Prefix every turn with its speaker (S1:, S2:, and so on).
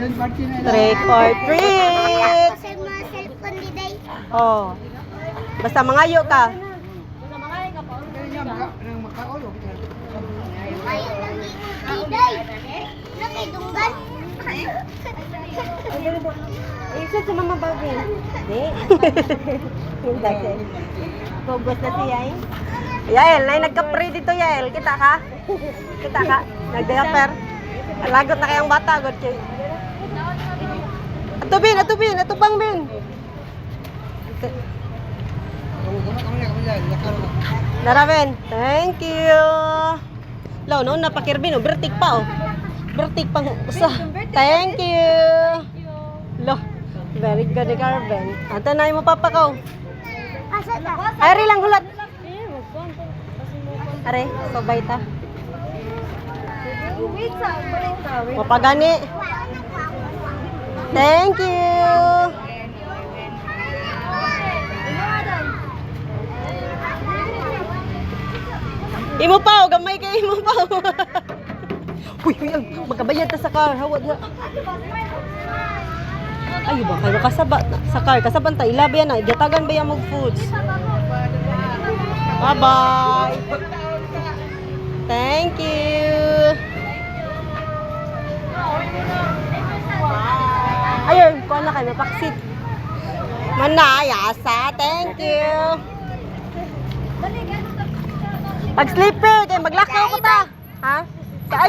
S1: Trick or treat. Oh. Basta mangayo ka. Isa sa mama bagay. Di. Pogos na si Yael. Yael, nay nagka-pre dito Yael. Kita ka? Kita ka? Nag-diaper. Lagot na kayang bata, god kay. Ato bin, ato pang bin. Naraben, thank you. Law, no, napakirbin, bertik pa, oh. Bertik pang usa. Thank you. Lo, very good, Carben. Ate na mo papakaw. Ari lang hulat. Are, sobay ta. Mapagani. Thank you. Imo pa, gamay kay imo pa. Uy, magkabayad ta sa car. Hawad na. Ay, ba kayo kasaba sa car. Kasaban ta ilabi na. Gatagan ba yang mag foods? Bye-bye. Thank you. Ayun, kuha na kayo. Mapaksit. Manayasa. Thank you. Pag sleeper, kayo maglakaw ko ta. Ha? Sa